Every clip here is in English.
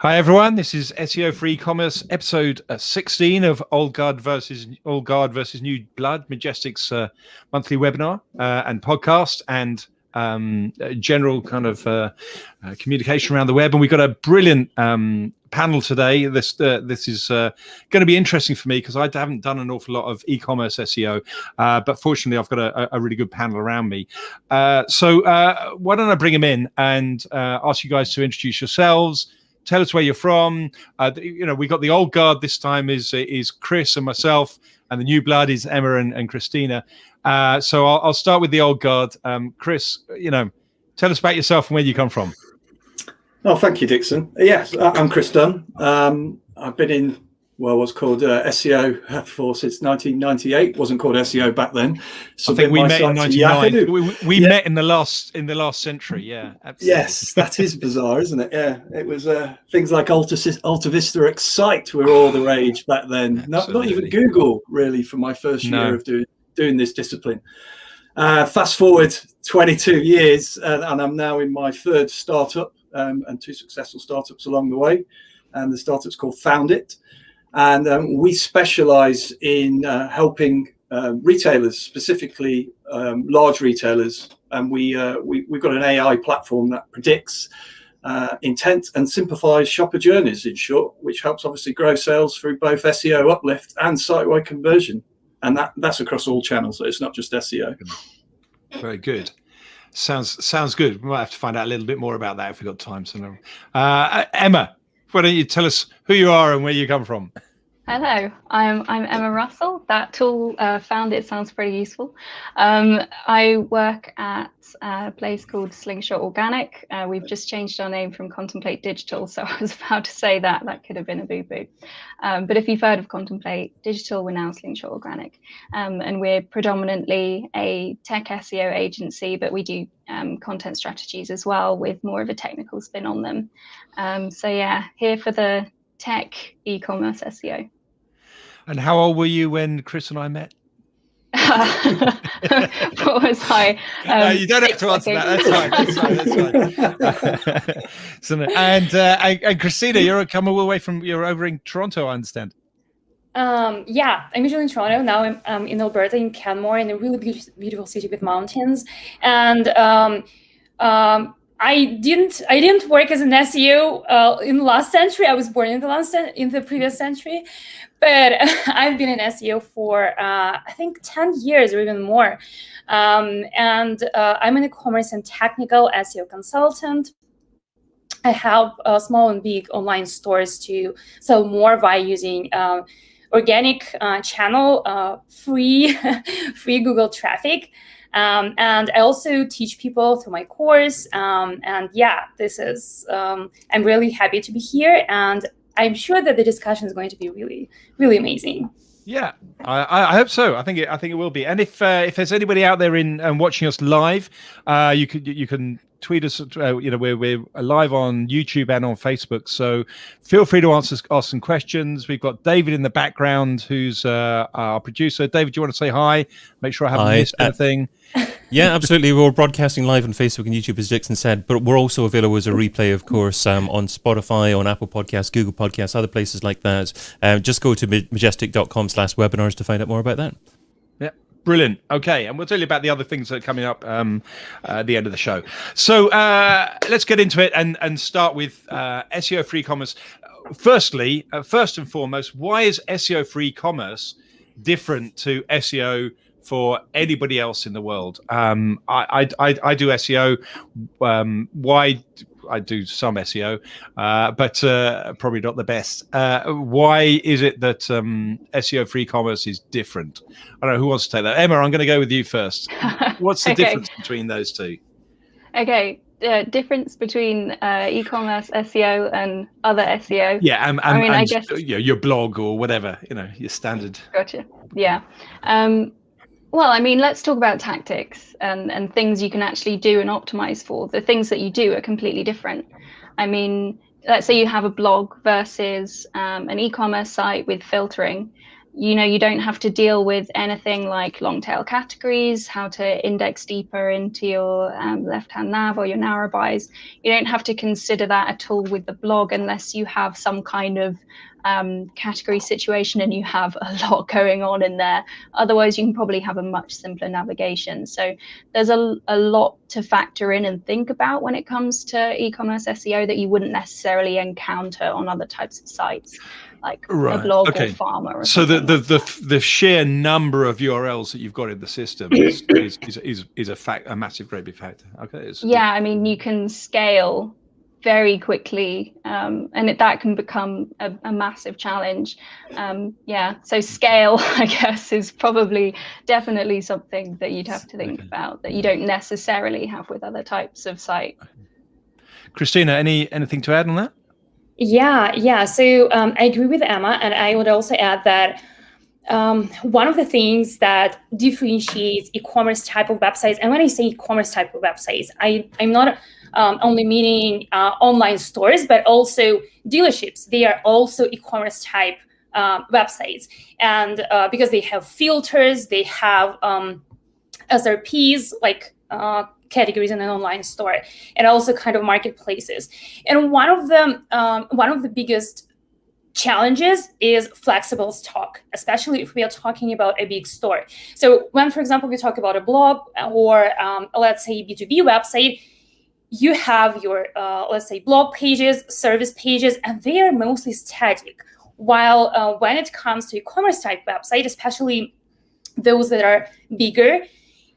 Hi everyone, this is SEO for E-commerce, episode 16 of Old Guard versus New Blood, Majestic's monthly webinar and podcast and general kind of communication around the web. And we've got a brilliant panel today. This is going to be interesting for me because I haven't done an awful lot of e-commerce SEO, but fortunately I've got a really good panel around me. So why don't I bring them in and ask you guys to introduce yourselves. Tell us where you're from. We got the old guard this time is Chris and myself, and the new blood is Emma and Kristina. So I'll start with the old guard. Chris, tell us about yourself and where you come from. Oh, thank you, Dixon. Yes, I'm Chris Dunn. I've been in what's called SEO since 1998. Wasn't called SEO back then. So I think we met in 1999. We met in the last century. Yeah, absolutely. Yes, that is bizarre, isn't it? Yeah, it was things like Alta Vista Excite were all the rage back then. Not even Google really for my first year of doing this discipline. Fast forward 22 years, and I'm now in my third startup and two successful startups along the way. And the startup's called FoundIt. And we specialize in helping retailers, specifically large retailers. And we've got an AI platform that predicts intent and simplifies shopper journeys, in short, which helps obviously grow sales through both SEO uplift and site-wide conversion. And that's across all channels. So it's not just SEO. Very good. Sounds good. We might have to find out a little bit more about that if we've got time. So, Emma, why don't you tell us who you are and where you come from? Hello, I'm Emma Russell. That tool, FoundIt, sounds pretty useful. I work at a place called Slingshot Organic. We've just changed our name from Contemplate Digital, so I was about to say that could have been a boo-boo. But if you've heard of Contemplate Digital, we're now Slingshot Organic. And we're predominantly a tech SEO agency, but we do content strategies as well with more of a technical spin on them. So yeah, here for the tech e-commerce SEO. And how old were you when Chris and I met? What was I? You don't have to answer that. That's fine. So, and Kristina, you're over in Toronto, I understand. Yeah, I'm usually in Toronto. Now I'm in Alberta, in Canmore, in a really beautiful city with mountains. And I didn't work as an SEO in the last century. I was born in the previous century, but I've been in SEO for I think 10 years or even more. And I'm an e-commerce and technical SEO consultant. I help small and big online stores to sell more by using organic channel, free Google traffic. And I also teach people through my course. And yeah, this is, I'm really happy to be here. And I'm sure that the discussion is going to be really, really amazing. Yeah, I hope so. I think it will be. And if there's anybody out there watching us live, you can tweet us. We're live on YouTube and on Facebook, so feel free to ask some questions. We've got David in the background, who's our producer. David, do you want to say hi? Make sure I haven't missed anything. Yeah, absolutely. We're broadcasting live on Facebook and YouTube, as Dixon said, but we're also available as a replay, of course, on Spotify, on Apple Podcasts, Google Podcasts, other places like that. Just go to majestic.com/webinars to find out more about that. Yeah, brilliant. Okay, and we'll tell you about the other things that are coming up at the end of the show. So let's get into it and start with SEO for e-commerce. First and foremost, why is SEO for e-commerce different to SEO for anybody else in the world? I do SEO. Why? I do some SEO, but probably not the best. Why is it that SEO for e-commerce is different? I don't know who wants to take that. Emma, I'm going to go with you first. What's the difference between those two? Okay. Difference between e-commerce SEO and other SEO. Yeah, I guess your blog or whatever, your standard. Gotcha. Yeah. Well, I mean, let's talk about tactics and things you can actually do and optimize for. The things that you do are completely different. I mean, let's say you have a blog versus an e-commerce site with filtering. you don't have to deal with anything like long tail categories, how to index deeper into your left-hand nav or your narrow buys. You don't have to consider that at all with the blog unless you have some kind of category situation and you have a lot going on in there. Otherwise, you can probably have a much simpler navigation. So there's a lot to factor in and think about when it comes to e-commerce SEO that you wouldn't necessarily encounter on other types of sites, like a blog or Pharma. Or so the sheer number of URLs that you've got in the system is a massive, great big factor. Okay. Yeah, I mean, you can scale very quickly, and that can become a massive challenge. So scale, I guess, is definitely something that you'd have to think about that you don't necessarily have with other types of site. Kristina, anything to add on that? Yeah. So I agree with Emma, and I would also add that one of the things that differentiates e-commerce type of websites, and when I say e-commerce type of websites, I'm not only meaning online stores, but also dealerships. They are also e-commerce type websites, and because they have filters, they have SRPs like categories in an online store, and also kind of marketplaces. And one of the biggest challenges is flexible stock, especially if we are talking about a big store. So when, for example, we talk about a blog or let's say B2B website, you have your let's say blog pages, service pages, and they are mostly static. While when it comes to e-commerce type website, especially those that are bigger,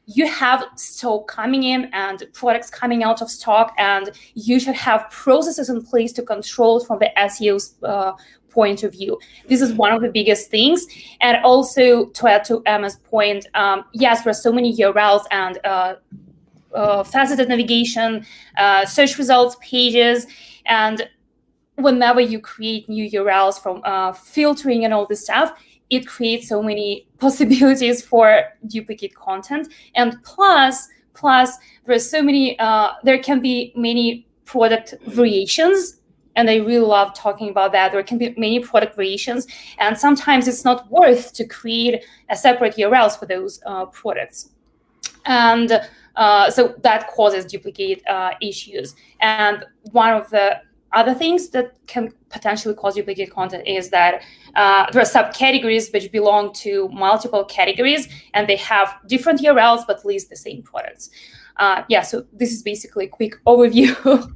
you have stock coming in and products coming out of stock, and you should have processes in place to control it from the SEO's point of view. This is one of the biggest things. And also, to add to Emma's point, yes, there are so many URLs and faceted navigation, search results pages, and whenever you create new URLs from filtering and all this stuff, it creates so many possibilities for duplicate content. And plus there are so many, there can be many product variations. And I really love talking about that. There can be many product variations, and sometimes it's not worth to create a separate URLs for those products. And so that causes duplicate issues. And one of the other things that can potentially cause duplicate content is that there are subcategories which belong to multiple categories, and they have different URLs but list the same products. So this is basically a quick overview.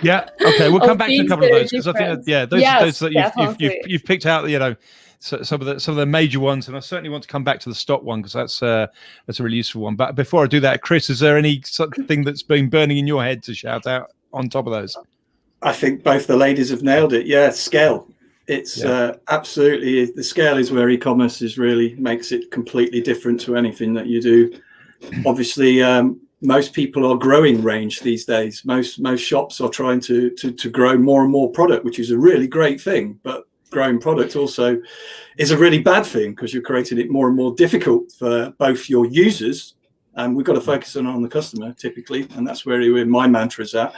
Yeah. Okay. We'll come back to a couple of those because I think those that you've picked out, some of the major ones, and I certainly want to come back to the stock one because that's a really useful one. But before I do that, Chris, is there any something that's been burning in your head to shout out on top of those? I think both the ladies have nailed it. Yeah, scale. It's absolutely, the scale is where e-commerce really makes it completely different to anything that you do. Obviously, most people are growing range these days. Most shops are trying to grow more and more product, which is a really great thing. But growing product also is a really bad thing because you're creating it more and more difficult for both your users, and we've got to focus on the customer typically, and that's where my mantra is at.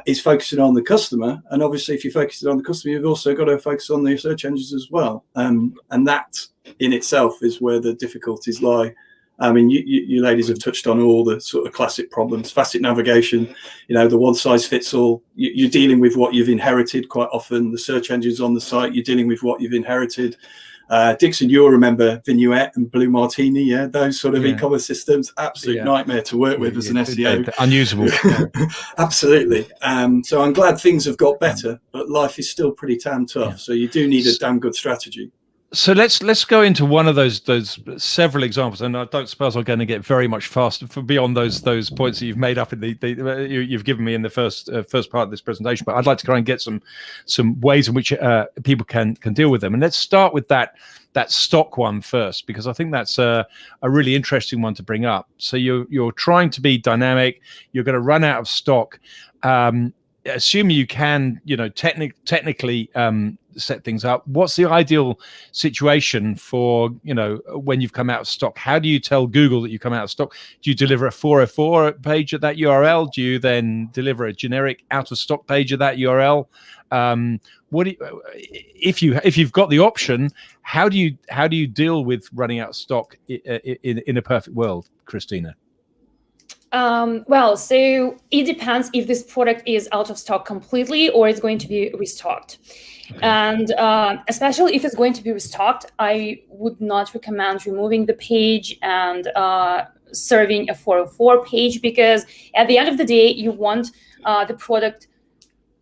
Is focusing on the customer, and obviously if you focus on the customer, you've also got to focus on the search engines as well, and that in itself is where the difficulties lie. I mean, you ladies have touched on all the sort of classic problems, facet navigation, the one size fits all. You're dealing with what you've inherited quite often. The search engines on the site, you're dealing with what you've inherited. Dixon, you'll remember Vignette and Blue Martini, those sort of e-commerce systems, absolute nightmare to work with as an SEO. Unusable. Absolutely. So I'm glad things have got better, but life is still pretty damn tough. So you do need a damn good strategy. So let's go into one of those several examples, and I don't suppose I'm going to get very much faster beyond those points that you've made up in you've given me in the first part of this presentation. But I'd like to try and get some ways in which people can deal with them. And let's start with that stock one first, because I think that's a really interesting one to bring up. So you're trying to be dynamic. You're going to run out of stock. assuming you can, technically set things up, what's the ideal situation for, when you've come out of stock? How do you tell Google that you come out of stock? Do you deliver a 404 page at that URL? Do you then deliver a generic out of stock page at that URL? If you've got the option, how do you deal with running out of stock in a perfect world, Kristina? Well, so it depends if this product is out of stock completely or it's going to be restocked. Okay. And especially if it's going to be restocked, I would not recommend removing the page and serving a 404 page, because at the end of the day, you want the product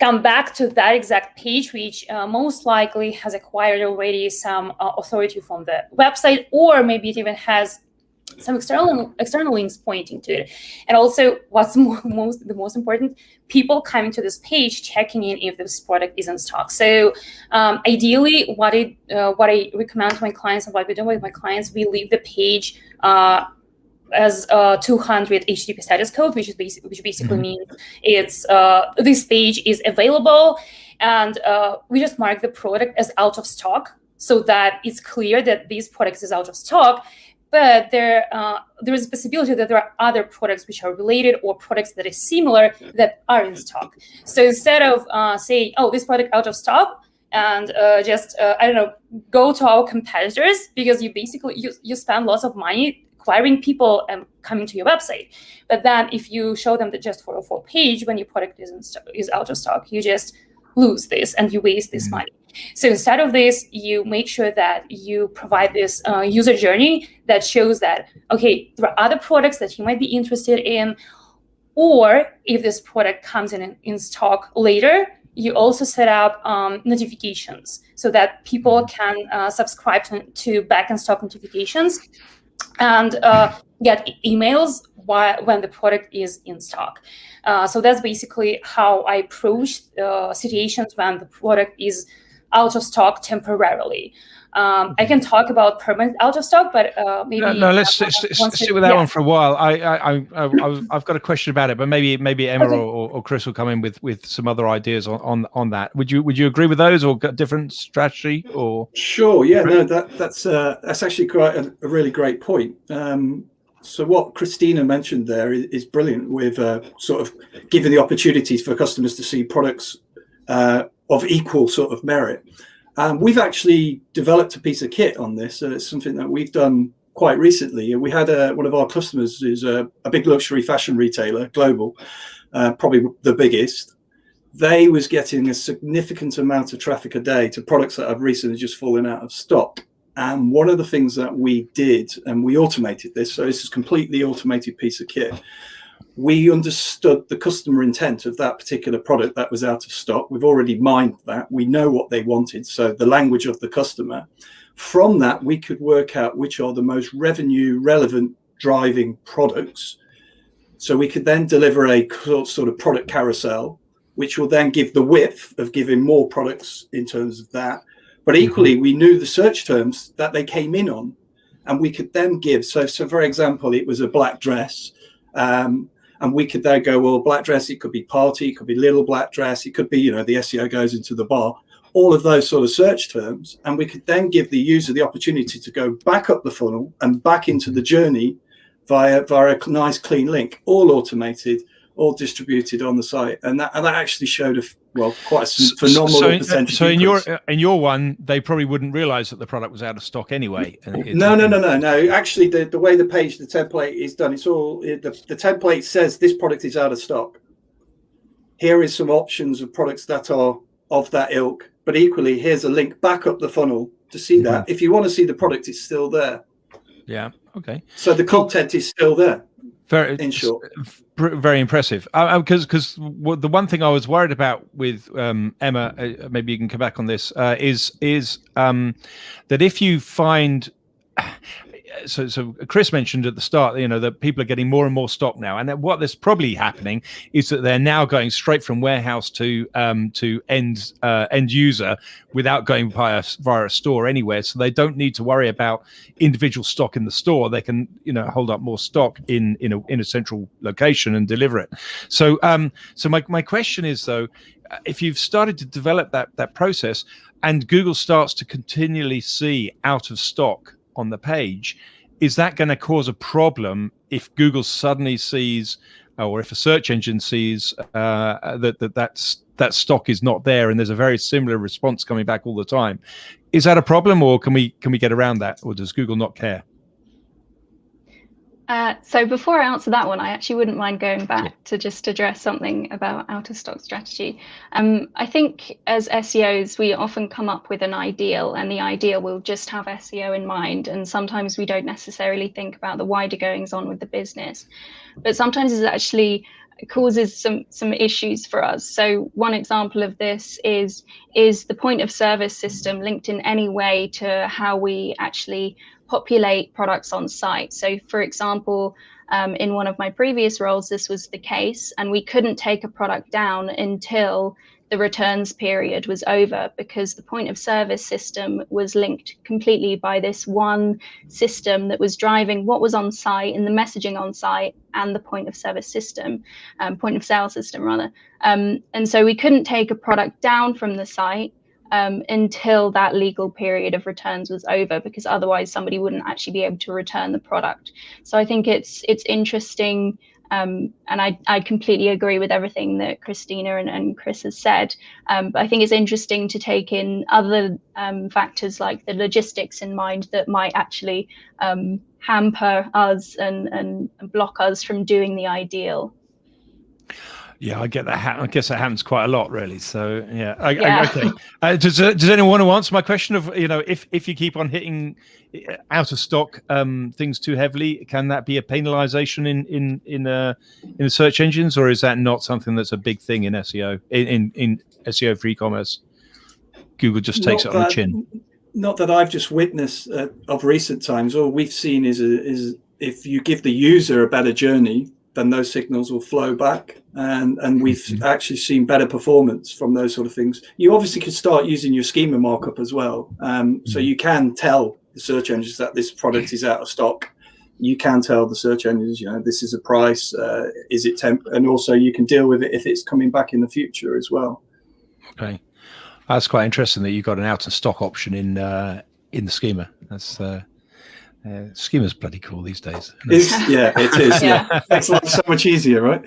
come back to that exact page, which most likely has acquired already some authority from the website, or maybe it even has some external links pointing to it. And also, what's the most important, people coming to this page checking in if this product is in stock. So ideally, what I recommend to my clients and what we do with my clients, we leave the page as 200 HTTP status code, which basically means it's this page is available, and we just mark the product as out of stock so that it's clear that this product is out of stock. But there is a possibility that there are other products which are related or products that are similar that are in stock. So instead of saying, oh, this product out of stock, and go to our competitors, because you basically you spend lots of money acquiring people and coming to your website. But then if you show them the just 404 page when your product is out of stock, you just lose this and you waste this money. So instead of this, you make sure that you provide this user journey that shows that, okay, there are other products that you might be interested in, or if this product comes in stock later, you also set up notifications so that people can subscribe to back in stock notifications and get emails when the product is in stock. So that's basically how I approach situations when the product is out of stock temporarily. I can talk about permanent out of stock, but maybe no. Let's stick with that one for a while. I've got a question about it, but maybe Emma or Chris will come in with some other ideas on that. Would you agree with those, or got different strategy? Or sure, yeah, no, that's actually quite a really great point. So what Kristina mentioned there is brilliant, with sort of giving the opportunities for customers to see products of equal sort of merit. We've actually developed a piece of kit on this. It's something that we've done quite recently. We had one of our customers is a big luxury fashion retailer, global, probably the biggest. They was getting a significant amount of traffic a day to products that have recently just fallen out of stock. And one of the things that we did, and we automated this, so this is a completely automated piece of kit. We understood the customer intent of that particular product that was out of stock. We've already mined that. We know what they wanted, so the language of the customer. From that, we could work out which are the most revenue relevant driving products. So we could then deliver a sort of product carousel, which will then give the width of giving more products in terms of that. But equally, we knew the search terms that they came in on, and we could then give. So for example, it was a black dress. And we could then go, well, black dress, it could be party, it could be little black dress, it could be, the SEO goes into the bar, all of those sort of search terms. And we could then give the user the opportunity to go back up the funnel and back into the journey via a nice clean link, all automated, all distributed on the site. And that actually showed quite a phenomenal percentage. So in your one, they probably wouldn't realize that the product was out of stock anyway. No. Actually, the way the template is done, it's all the template says this product is out of stock. Here is some options of products that are of that ilk, but equally, here's a link back up the funnel to see that. If you want to see the product, it's still there. Yeah. Okay. So the content is still there. In short. Very impressive. Because the one thing I was worried about with Emma, maybe you can come back on this, is that if you find, so Chris mentioned at the start, that people are getting more and more stock now, and what is probably happening is that they're now going straight from warehouse to end user without going via a store anywhere. So they don't need to worry about individual stock in the store. They can hold up more stock in a central location and deliver it. So my question is, though, if you've started to develop that process and Google starts to continually see out of stock on the page, is that going to cause a problem if Google suddenly sees, or if a search engine sees that stock is not there and there's a very similar response coming back all the time? Is that a problem, or can we get around that, or does Google not care? So before I answer that one, I actually wouldn't mind going back to just address something about out of stock strategy. I think as SEOs, we often come up with an ideal, and the ideal will just have SEO in mind. And sometimes we don't necessarily think about the wider goings on with the business. But sometimes it actually causes some issues for us. So one example of this is the point of service system linked in any way to how we actually populate products on site. So for example, in one of my previous roles, this was the case, and we couldn't take a product down until the returns period was over, because the point of service system was linked completely by this one system that was driving what was on site and the messaging on site and the point of service system, point of sale system rather. And so we couldn't take a product down from the site until that legal period of returns was over, because otherwise somebody wouldn't actually be able to return the product. So I think it's interesting, and I completely agree with everything that Kristina and Chris has said. But I think it's interesting to take in other factors like the logistics in mind that might actually hamper us and block us from doing the ideal. Yeah, I get that. I guess that happens quite a lot, really. So, yeah. Okay. Does anyone want to answer my question of, if you keep on hitting out of stock things too heavily, can that be a penalization in search engines, or is that not something that's a big thing in SEO in SEO for e-commerce? Google just takes it on the chin. Not that I've just witnessed of recent times. All we've seen is if you give the user a better journey, then those signals will flow back, and we've actually seen better performance from those sort of things. You obviously could start using your schema markup as well, so you can tell the search engines that this product is out of stock. You can tell the search engines, this is a price, is it temp, and also you can deal with it if it's coming back in the future as well. Okay, that's quite interesting that you've got an out of stock option in the schema. That's Schema's bloody cool these days. It is. Yeah, makes life so much easier, right?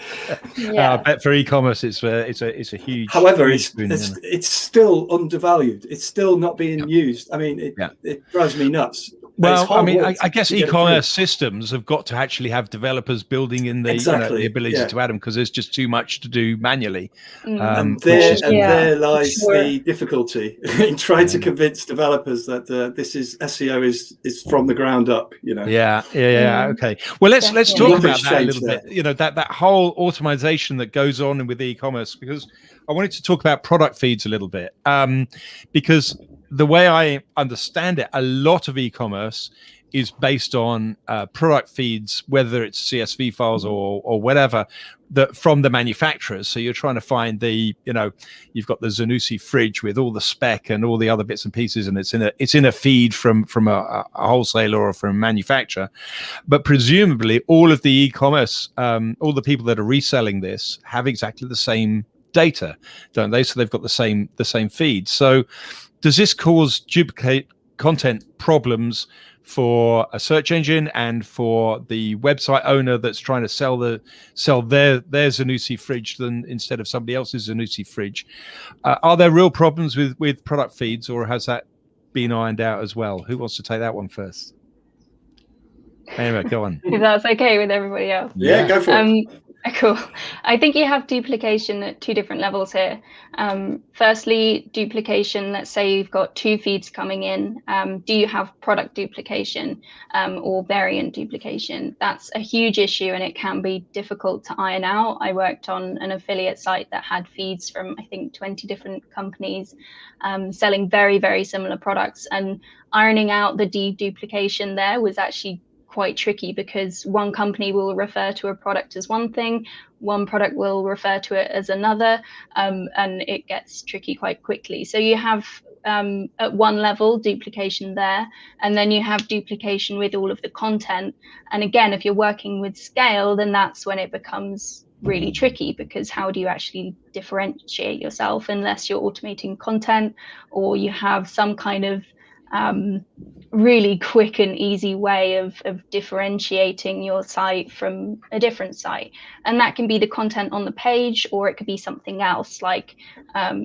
Yeah. I bet for e-commerce, it's a huge. However, huge it's still undervalued. It's still not being used. I mean, it drives me nuts. Well, I mean, I guess e-commerce systems have got to actually have developers building in the ability to add them, because there's just too much to do manually. And there lies the difficulty in trying to convince developers that this is SEO is from the ground up. Okay. Well, let's talk about that a little bit. That whole automation that goes on with e-commerce, because I wanted to talk about product feeds a little bit, because the way I understand it, a lot of e-commerce is based on product feeds, whether it's CSV files or whatever, that from the manufacturers. So you're trying to find you've got the Zanussi fridge with all the spec and all the other bits and pieces, and it's in a feed from a wholesaler or from a manufacturer. But presumably all of the e-commerce, all the people that are reselling this have exactly the same data, don't they? So they've got the same feed. So does this cause duplicate content problems for a search engine and for the website owner that's trying to sell their Zanussi fridge instead of somebody else's Zanussi fridge? Are there real problems with product feeds, or has that been ironed out as well? Who wants to take that one first? Anyway, go on. If that's okay with everybody else. Yeah, go for it. Cool. I think you have duplication at two different levels here. Firstly, duplication, let's say you've got two feeds coming in. Do you have product duplication or variant duplication? That's a huge issue and it can be difficult to iron out. I worked on an affiliate site that had feeds from, I think, 20 different companies selling very, very similar products, and ironing out the deduplication there was actually quite tricky, because one company will refer to a product as one thing, one product will refer to it as another, and it gets tricky quite quickly. So you have at one level duplication there, and then you have duplication with all of the content. And again, if you're working with scale, then that's when it becomes really tricky, because how do you actually differentiate yourself unless you're automating content or you have some kind of really quick and easy way of differentiating your site from a different site. And that can be the content on the page, or it could be something else, like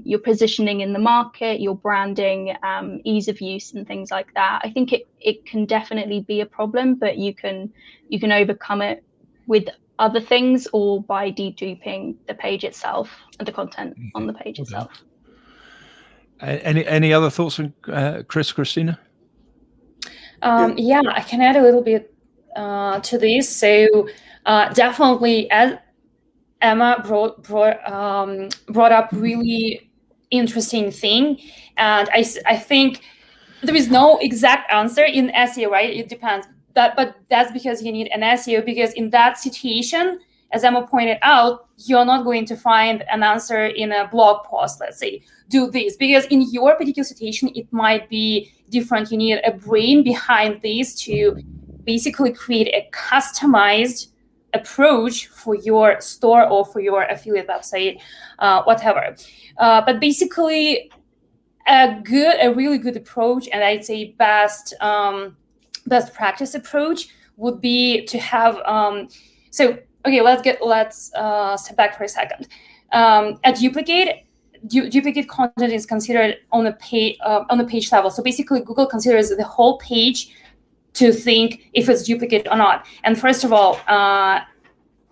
your positioning in the market, your branding, ease of use and things like that. I think it can definitely be a problem, but you can overcome it with other things or by deduping the page itself and the content on the page itself. Any other thoughts from Kristina? Yeah, I can add a little bit to this. So definitely, as Emma brought up really interesting thing, and I think there is no exact answer in SEO, right? It depends. But that's because you need an SEO, because in that situation, as Emma pointed out, you're not going to find an answer in a blog post, let's say, do this, because in your particular situation, it might be different. You need a brain behind this to basically create a customized approach for your store or for your affiliate website, whatever. But basically, a really good approach, and I'd say best practice approach would be to have Okay, let's step back for a second. A duplicate content is considered on the page level. So basically, Google considers the whole page to think if it's duplicate or not. And first of all,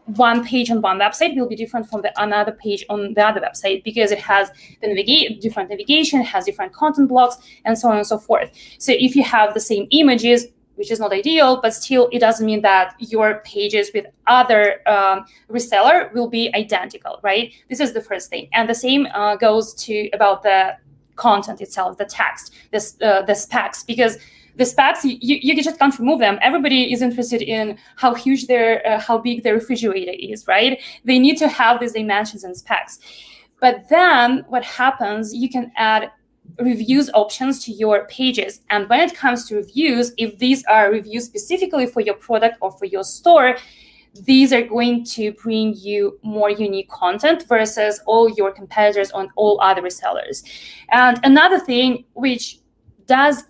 one page on one website will be different from another page on the other website, because it has the different navigation, it has different content blocks, and so on and so forth. So if you have the same images, which is not ideal, but still it doesn't mean that your pages with other reseller will be identical, right? This is the first thing. And the same goes about the content itself, the text, the specs, because the specs, you just can't remove them. Everybody is interested in how big their refrigerator is, right? They need to have these dimensions and specs. But then what happens, you can add reviews options to your pages. And when it comes to reviews, if these are reviews specifically for your product or for your store, these are going to bring you more unique content versus all your competitors on all other resellers. And another thing which does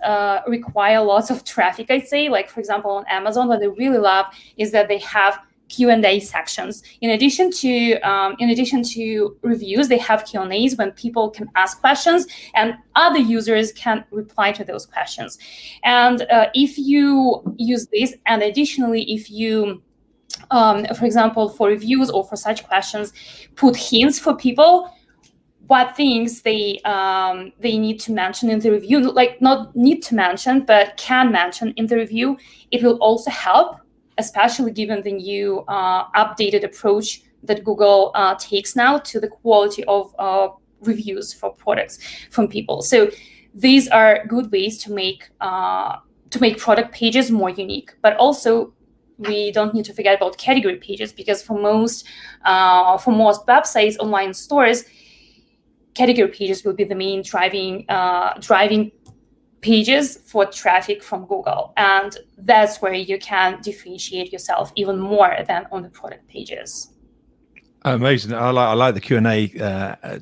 require lots of traffic, I'd say, like for example on Amazon, what they really love is that they have Q&A sections. In addition to reviews, they have Q&As when people can ask questions and other users can reply to those questions. And if you use this, and additionally, if you, for example, for reviews or for such questions, put hints for people, what things they need to mention in the review, like not need to mention, but can mention in the review, it will also help, especially given the new updated approach that Google takes now to the quality of reviews for products from people. So these are good ways to make product pages more unique. But also, we don't need to forget about category pages, because for most websites, online stores, category pages will be the main driving pages for traffic from Google, and that's where you can differentiate yourself even more than on the product pages. Amazing! I like the Q&A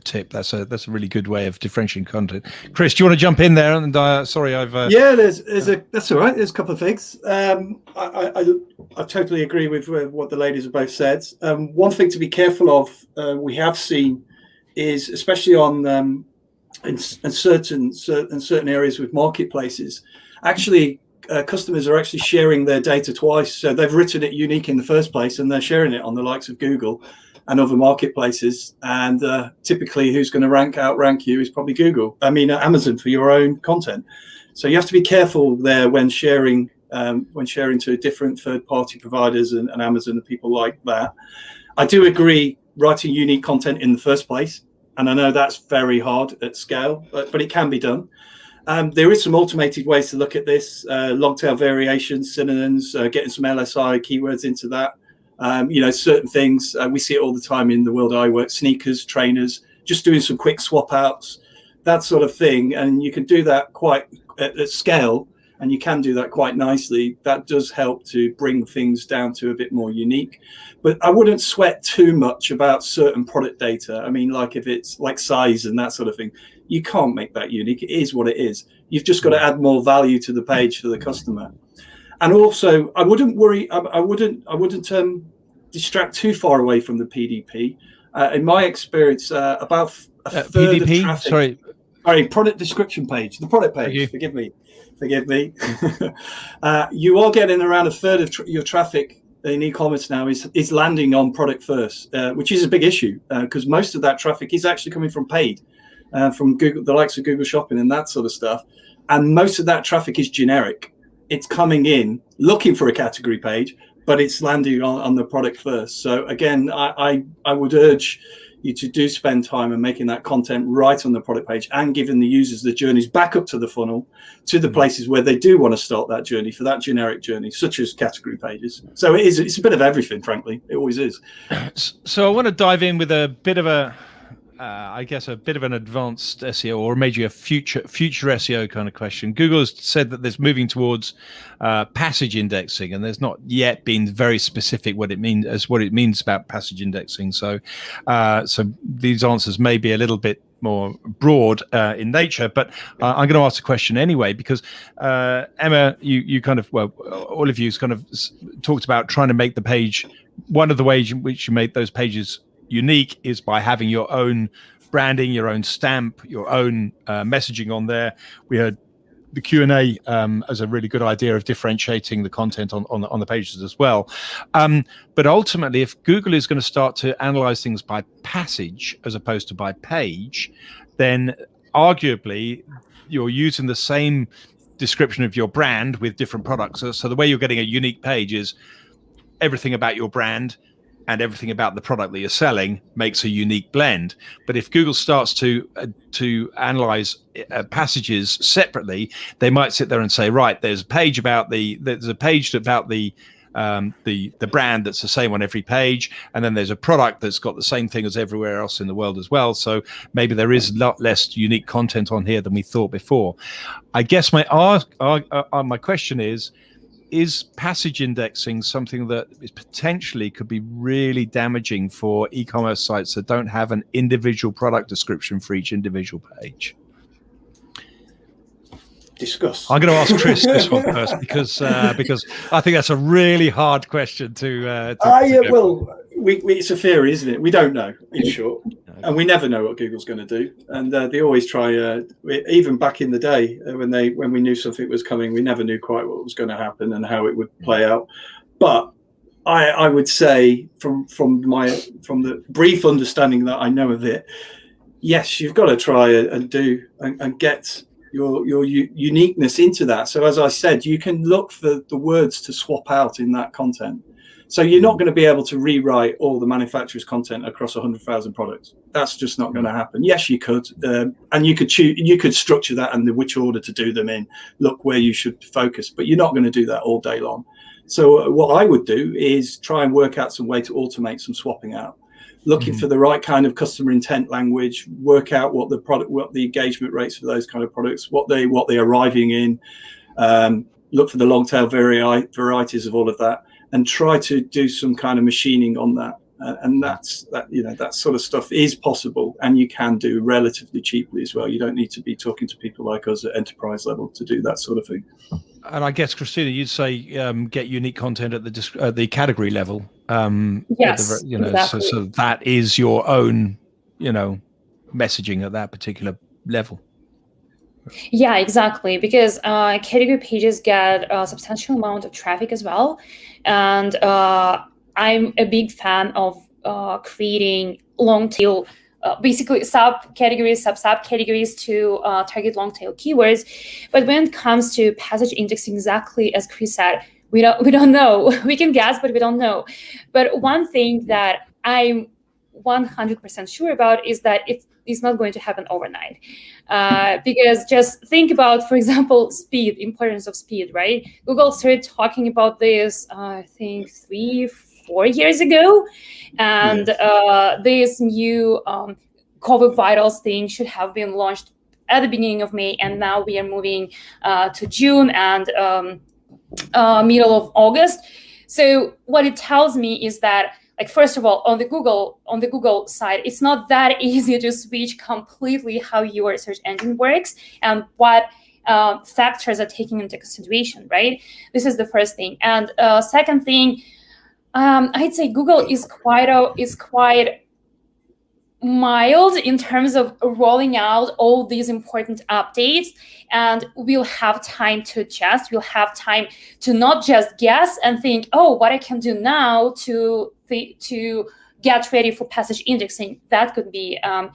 tip. That's a really good way of differentiating content. Chris, do you want to jump in there? And sorry, that's all right. There's a couple of things. I totally agree with what the ladies have both said. One thing to be careful of, we have seen, is especially on in certain areas with marketplaces, actually customers are actually sharing their data twice. So they've written it unique in the first place, and they're sharing it on the likes of Google and other marketplaces. And typically, who's going to outrank you is probably Amazon for your own content. So you have to be careful there when sharing to different third-party providers and Amazon and people like that. I do agree writing unique content in the first place, and I know that's very hard at scale, but it can be done. There is some automated ways to look at this, long tail variations, synonyms, getting some LSI keywords into that. Certain things, we see it all the time in the world I work, sneakers, trainers, just doing some quick swap outs, that sort of thing. And you can do that quite at scale, and you can do that quite nicely. That does help to bring things down to a bit more unique. But I wouldn't sweat too much about certain product data. I mean, like if it's like size and that sort of thing, you can't make that unique. It is what it is. You've just got to add more value to the page for the customer. And also, I wouldn't worry. I wouldn't distract too far away from the PDP. In my experience, about a third PDP. of traffic. Sorry, product description page. The product page. Forgive me. You are getting around a third of your traffic in e-commerce now is landing on product first, which is a big issue because most of that traffic is actually coming from paid, from Google, the likes of Google Shopping and that sort of stuff. And most of that traffic is generic. It's coming in looking for a category page, but it's landing on the product first. So again, I would urge you to do spend time and making that content right on the product page and giving the users the journeys back up to the funnel to the places where they do want to start that journey for that generic journey, such as category pages. So it's a bit of everything, frankly. It always is. So I want to dive in with a bit of an advanced SEO, or maybe a future SEO kind of question. Google has said that there's moving towards passage indexing, and there's not yet been very specific what it means about passage indexing. So these answers may be a little bit more broad in nature, but I'm going to ask a question anyway, because Emma, you kind of, well, all of you kind of talked about trying to make the page. One of the ways in which you make those pages unique is by having your own branding, your own stamp, your own messaging on there. We heard the Q&A as a really good idea of differentiating the content on the pages as well. But ultimately, if Google is going to start to analyze things by passage as opposed to by page, then arguably you're using the same description of your brand with different products. So the way you're getting a unique page is everything about your brand and everything about the product that you're selling makes a unique blend. But if Google starts to analyze passages separately, they might sit there and say, right, there's a page about the brand that's the same on every page, and then there's a product that's got the same thing as everywhere else in the world as well. So maybe there is a lot less unique content on here than we thought before. I guess my question is passage indexing something that is potentially could be really damaging for e-commerce sites that don't have an individual product description for each individual page? Discuss. I'm going to ask Chris this one first because I think that's a really hard question to it's a theory, isn't it? We don't know, in short, and we never know what Google's going to do. And they always try. Even back in the day, when we knew something was coming, we never knew quite what was going to happen and how it would play out. But I would say, from the brief understanding that I know of it, yes, you've got to try and get your uniqueness into that. So as I said, you can look for the words to swap out in that content. So you're not going to be able to rewrite all the manufacturer's content across 100,000 products. That's just not going to happen. Yes, you could, and you could structure that and which order to do them in. Look where you should focus, but you're not going to do that all day long. So what I would do is try and work out some way to automate some swapping out, looking for the right kind of customer intent language, work out what the engagement rates for those kind of products, what they're arriving in, look for the long tail varieties of all of that, and try to do some kind of machining on that. And that sort of stuff is possible, and you can do relatively cheaply as well. You don't need to be talking to people like us at enterprise level to do that sort of thing. And I guess, Kristina, you'd say get unique content at the category level. Yes, exactly. So that is your own, messaging at that particular level. Yeah, exactly. Because category pages get a substantial amount of traffic as well. And I'm a big fan of creating long tail, basically subcategories, subcategories to target long tail keywords. But when it comes to passage indexing, exactly as Chris said, we don't know. We can guess, but we don't know. But one thing that I'm 100% sure about is that it's not going to happen overnight. Because just think about, for example, speed, importance of speed, right? Google started talking about this, I think 3-4 years ago. And this new COVID Vitals thing should have been launched at the beginning of May. And now we are moving to June and middle of August. So what it tells me is that, like, first of all, on the Google side, it's not that easy to switch completely how your search engine works and what factors are taken into consideration, right? This is the first thing. And second thing, I'd say Google is quite mild in terms of rolling out all these important updates, and we'll have time to adjust. We'll have time to not just guess and think, oh, what I can do now to get ready for passage indexing. That could be a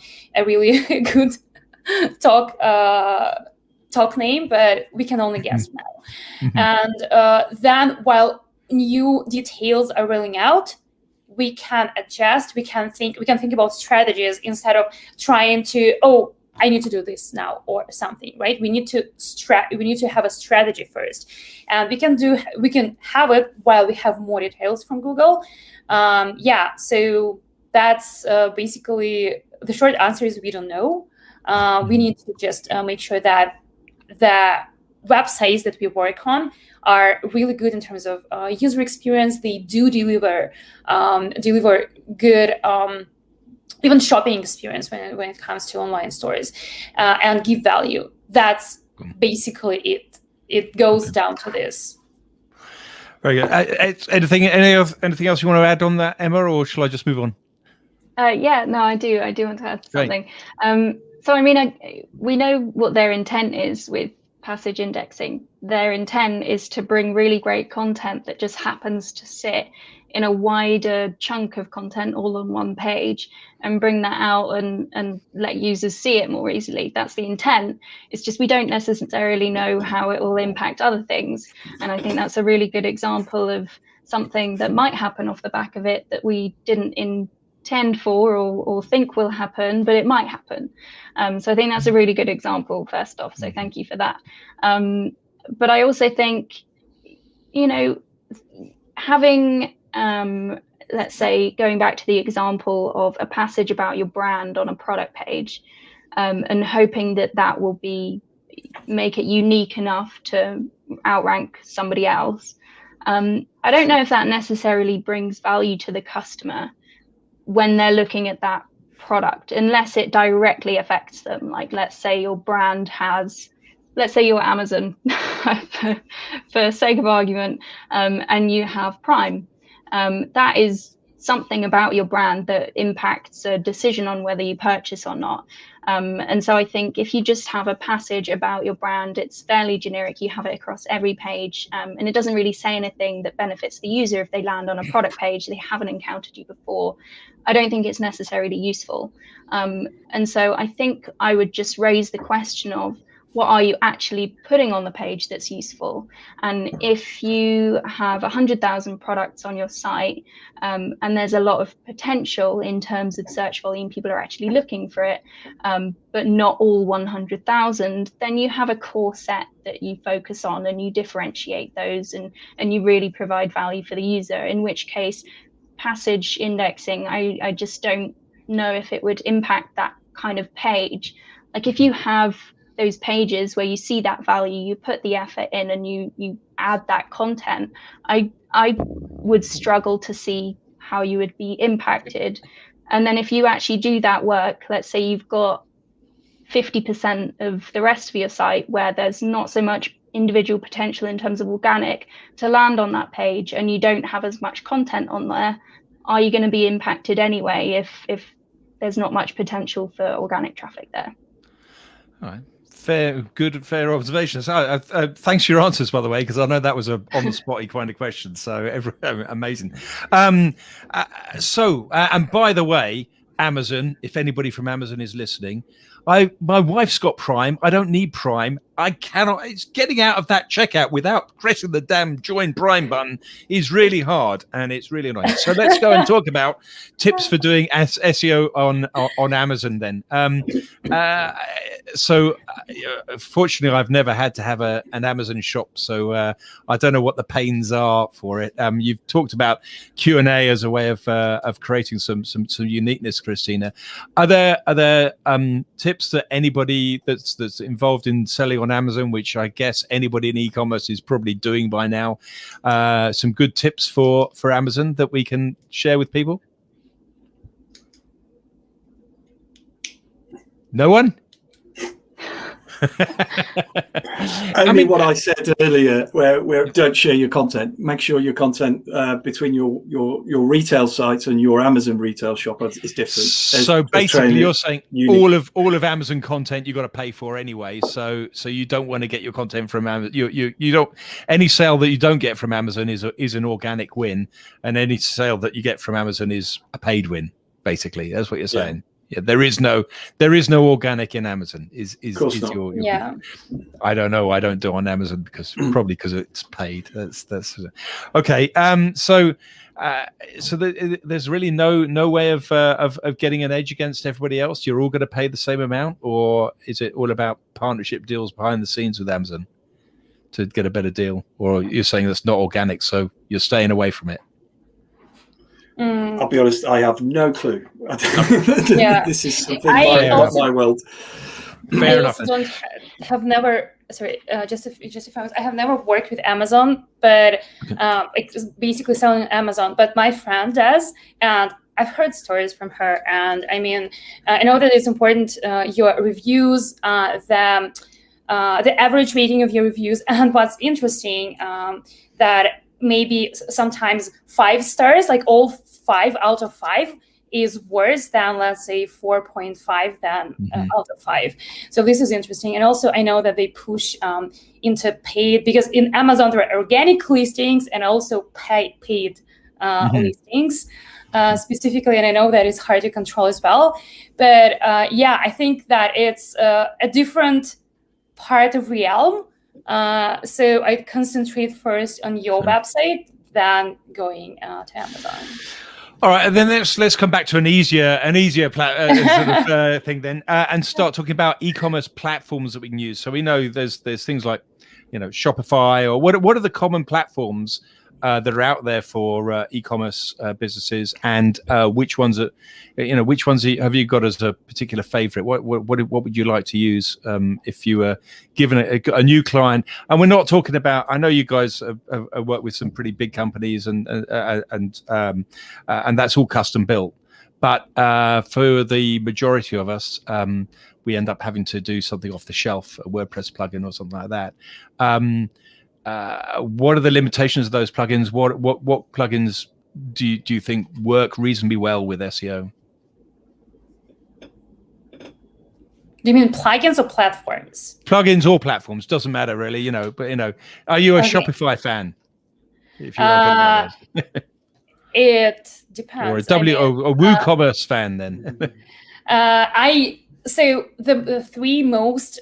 really good talk name, but we can only guess now. And then while new details are rolling out, we can adjust, we can think about strategies instead of trying to, oh, I need to do this now or something, right? We need to have a strategy first. And we can have it while we have more details from Google. So that's basically the short answer is we don't know. We need to just make sure that the websites that we work on are really good in terms of user experience. They do deliver good even shopping experience when it comes to online stores, and give value. That's basically it. It goes down to this. Very good. Anything else you want to add on that, Emma, or shall I just move on? I do want to add something. So I mean, we know what their intent is with passage indexing. Their intent is to bring really great content that just happens to sit in a wider chunk of content all on one page and bring that out and let users see it more easily. That's the intent. It's just we don't necessarily know how it will impact other things. And I think that's a really good example of something that might happen off the back of it that we didn't intend for or think will happen, but it might happen. So I think that's a really good example, first off. So thank you for that. But I also think, having, let's say, going back to the example of a passage about your brand on a product page, and hoping that will make it unique enough to outrank somebody else. I don't know if that necessarily brings value to the customer when they're looking at that product, unless it directly affects them. Like, let's say your brand let's say you're Amazon for sake of argument, and you have Prime. That is something about your brand that impacts a decision on whether you purchase or not. And so I think if you just have a passage about your brand, it's fairly generic. You have it across every page, and it doesn't really say anything that benefits the user. If they land on a product page, they haven't encountered you before, I don't think it's necessarily useful. And so I think I would just raise the question of, what are you actually putting on the page that's useful? And if you have 100,000 products on your site, and there's a lot of potential in terms of search volume, people are actually looking for it, but not all 100,000, then you have a core set that you focus on and you differentiate those and you really provide value for the user, in which case passage indexing, I just don't know if it would impact that kind of page. Like, if you have those pages where you see that value, you put the effort in and you add that content, I would struggle to see how you would be impacted. And then if you actually do that work, let's say you've got 50% of the rest of your site where there's not so much individual potential in terms of organic to land on that page, and you don't have as much content on there, are you going to be impacted anyway if there's not much potential for organic traffic there? All right. Fair observation. So, thanks for your answers, by the way, because I know that was a on-the-spotty kind of question. So amazing. And by the way, Amazon, if anybody from Amazon is listening, my wife's got Prime. I don't need Prime. I cannot. It's getting out of that checkout without pressing the damn join Prime button is really hard, and it's really annoying. So let's go and talk about tips for doing SEO on Amazon then. Fortunately, I've never had to have an Amazon shop, so I don't know what the pains are for it. You've talked about Q&A as a way of creating some uniqueness, Kristina. Are there tips that anybody that's involved in selling on Amazon, which I guess anybody in e-commerce is probably doing by now, some good tips for Amazon that we can share with people? No one? Only what I said earlier, where don't share your content. Make sure your content between your retail sites and your Amazon retail shop is different. So basically, you're saying all of Amazon content you got to pay for anyway. So you don't want to get your content from Amazon. You don't. Any sale that you don't get from Amazon is an organic win, and any sale that you get from Amazon is a paid win. Basically, that's what you're saying. Yeah. Yeah, there is no organic in Amazon. Is your yeah? I don't know. I don't do it on Amazon because it's paid. That's okay. So there's really no way of getting an edge against everybody else. You're all going to pay the same amount, or is it all about partnership deals behind the scenes with Amazon to get a better deal? Or you're saying that's not organic, so you're staying away from it? I'll be honest, I have no clue. Yeah. This is something my world. Fair enough. I have never I have never worked with Amazon, but it's basically selling on Amazon. But my friend does, and I've heard stories from her. And I mean, I know that it's important, your reviews, the average rating of your reviews, and what's interesting, that maybe sometimes 5 stars, like all 5 out of 5, is worse than, let's say, 4.5 than out of 5. So this is interesting. And also I know that they push into paid, because in Amazon there are organic listings and also paid listings specifically. And I know that it's hard to control as well. But I think that it's a different part of realm. So I concentrate first on your website, then going to Amazon. All right, and then let's come back to an easier thing then, and start talking about e-commerce platforms that we can use. So we know there's things like, Shopify, or what are the common platforms that are out there for e-commerce businesses, and which ones have you got as a particular favorite? What would you like to use if you were given a new client? And we're not talking about, I know you guys have worked with some pretty big companies, and that's all custom built, but for the majority of us, we end up having to do something off the shelf, a WordPress plugin or something like that. What are the limitations of those plugins? What plugins do you think work reasonably well with SEO? Do you mean plugins or platforms? Plugins or platforms, doesn't matter really, but are you a Shopify fan? If you it depends. Or a WooCommerce fan then? So the 3 most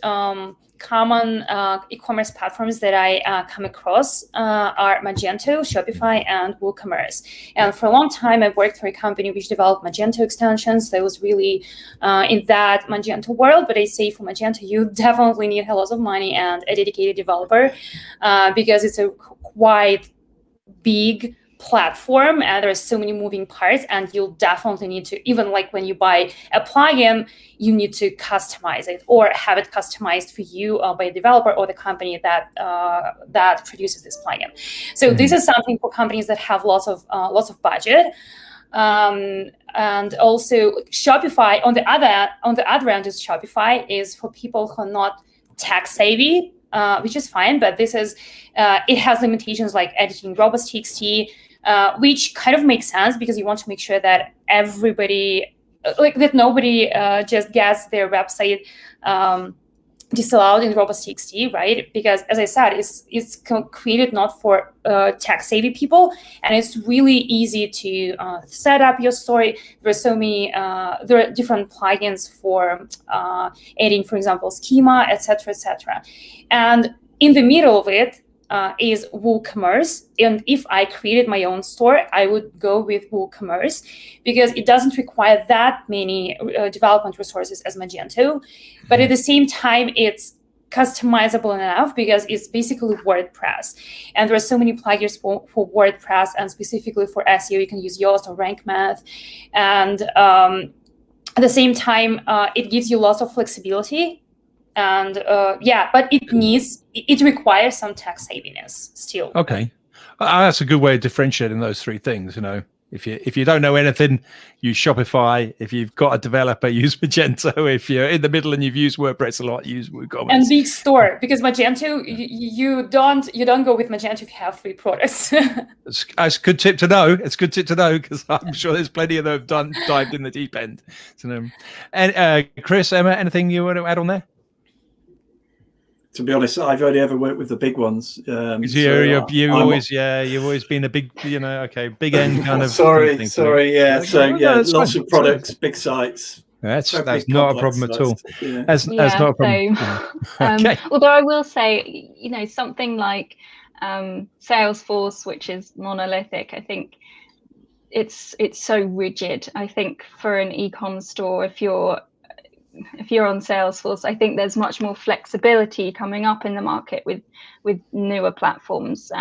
common e-commerce platforms that I come across are Magento, Shopify, and WooCommerce. And for a long time, I've worked for a company which developed Magento extensions. That was really in that Magento world. But I say for Magento, you definitely need a lot of money and a dedicated developer because it's a quite big platform and there are so many moving parts, and you'll definitely need to, even like when you buy a plugin, you need to customize it or have it customized for you by a developer or the company that produces this plugin. So this is something for companies that have lots of budget. And also Shopify on the other end is Shopify is for people who are not tech savvy, which is fine, but this is it has limitations like editing robots.txt, which kind of makes sense because you want to make sure that everybody, that nobody just gets their website disallowed in robots.txt, right? Because as I said, it's created not for tech-savvy people, and it's really easy to set up your story. There are different plugins for adding, for example, schema, etc., etc. And in the middle of it is WooCommerce. And if I created my own store, I would go with WooCommerce because it doesn't require that many development resources as Magento. But at the same time, it's customizable enough because it's basically WordPress. And there are so many plugins for WordPress, and specifically for SEO, you can use Yoast or Rank Math. And at the same time, it gives you lots of flexibility. And but it requires some tech saviness still. Okay, that's a good way of differentiating those three things. If you don't know anything, use Shopify. If you've got a developer, use Magento. If you're in the middle and you've used WordPress a lot, use WooCommerce. And big store, because Magento, you don't go with Magento if you have 3 products. It's a good tip to know. It's a good tip to know because I'm sure there's plenty of them dived in the deep end. And Chris, Emma, anything you want to add on there? To be honest, I've only ever worked with the big ones. You've always been a big, big end kind of. Sorry, yeah. Lots of products, big sites. That's not a problem at all. That's not a problem. Okay. Although I will say, something like Salesforce, which is monolithic, I think it's so rigid. I think for an e-com store, if you're on Salesforce, I think there's much more flexibility coming up in the market with newer platforms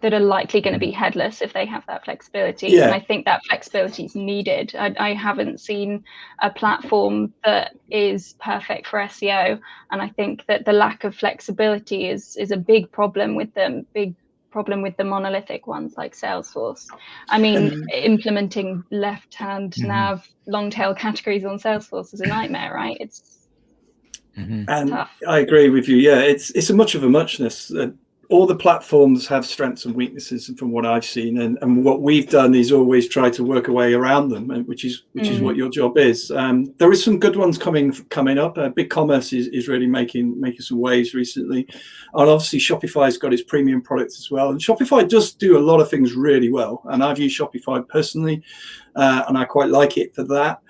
that are likely going to be headless if they have that flexibility. Yeah. And I think that flexibility is needed. I haven't seen a platform that is perfect for SEO, and I think that the lack of flexibility is a big problem with them. Big problem with the monolithic ones like Salesforce. I mean, implementing left-hand nav long-tail categories on Salesforce is a nightmare, right? It's tough. I agree with you. Yeah, it's a much of a muchness. All the platforms have strengths and weaknesses from what I've seen, and what we've done is always try to work a way around them, which is what your job is. There is some good ones coming up. Ecommerce is really making some waves recently, and obviously Shopify's got its premium products as well. And Shopify does do a lot of things really well, and I've used Shopify personally, and I quite like it for that.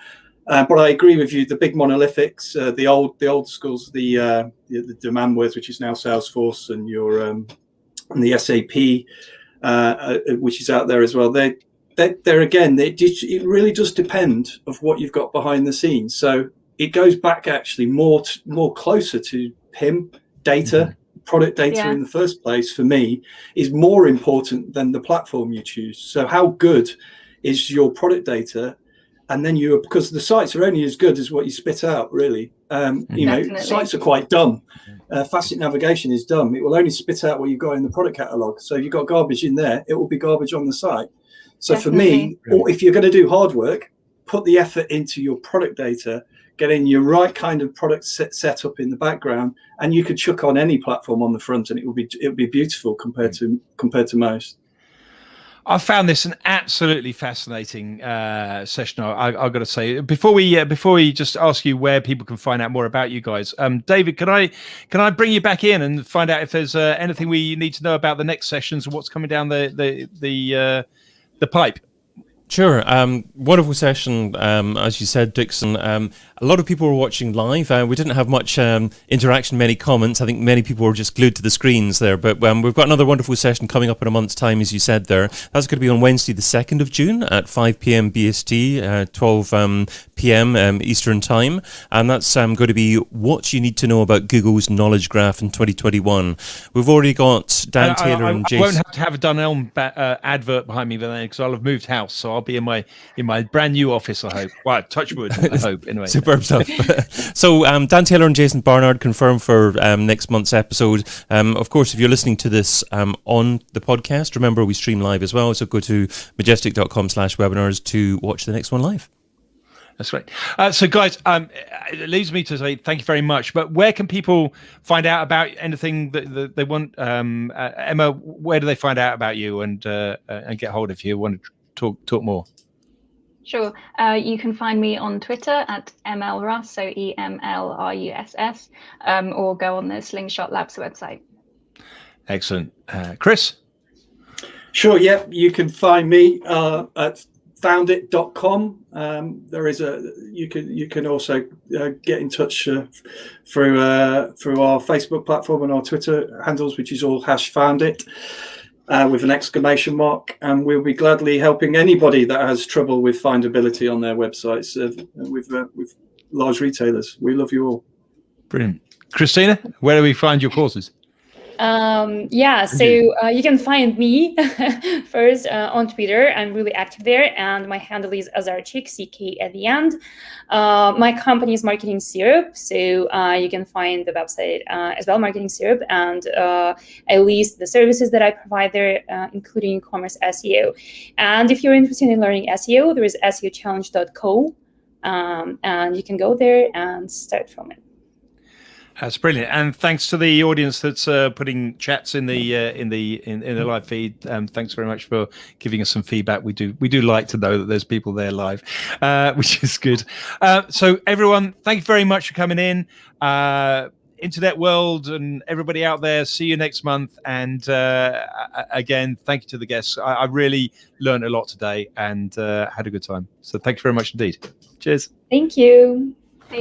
But I agree with you. The big monolithics, the old schools, the Demandwords, which is now Salesforce, and your and the SAP, which is out there as well. They're again. It really does depend of what you've got behind the scenes. So it goes back actually more closer to PIM data. Product data in the first place for me is more important than the platform you choose. So how good is your product data? And then because the sites are only as good as what you spit out, really. Sites are quite dumb. Facet navigation is dumb. It will only spit out what you've got in the product catalog. So if you've got garbage in there, it will be garbage on the site. So for me, or if you're going to do hard work, put the effort into your product data, getting your right kind of product set up in the background, and you could chuck on any platform on the front, and it would be beautiful compared to most. I found this an absolutely fascinating session. I've got to say, before we just ask you where people can find out more about you guys, David, can I bring you back in and find out if there's anything we need to know about the next sessions and what's coming down the pipe? Sure. Wonderful session, as you said, Dixon. A lot of people were watching live. We didn't have much interaction, many comments. I think many people were just glued to the screens there. But we've got another wonderful session coming up in a month's time, as you said there. That's going to be on Wednesday, the 2nd of June at 5 p.m. BST, 12 p.m. Eastern Time. And that's going to be what you need to know about Google's Knowledge Graph in 2021. We've already got Dan Taylor and Jason. I won't have to have a Dunn advert behind me then, because I'll have moved house. So I'll be in my brand new office, I hope. Well, touch wood, I hope. Anyway. Superb stuff. So Dan Taylor and Jason Barnard confirmed for next month's episode. Of course, if you're listening to this on the podcast, remember we stream live as well. So go to majestic.com/webinars to watch the next one live. That's right. So guys, it leaves me to say thank you very much. But where can people find out about anything that they want? Emma, where do they find out about you and get hold of you? Want to talk more? Sure. You can find me on Twitter at MLRuss, so EMLRUSS, or go on the Slingshot Labs website. Excellent. Chris? Sure, yeah. You can find me at FoundIt.com. You can also get in touch through our Facebook platform and our Twitter handles, which is all #FoundIt. With an exclamation mark, and we'll be gladly helping anybody that has trouble with findability on their websites with large retailers. We love you all. Brilliant. Kristina, where do we find your courses? So you can find me first on Twitter. I'm really active there, and my handle is Azarchik, CK at the end. My company is MarketingSyrup, so you can find the website as well, MarketingSyrup, and I list the services that I provide there, including e-commerce SEO. And if you're interested in learning SEO, there is SEOchallenge.co, and you can go there and start from it. That's brilliant, and thanks to the audience that's putting chats in the live feed. Thanks very much for giving us some feedback. We do like to know that there's people there live, which is good. So everyone, thank you very much for coming in. Internet world and everybody out there. See you next month. And again, thank you to the guests. I really learned a lot today and had a good time. So thank you very much indeed. Cheers. Thank you.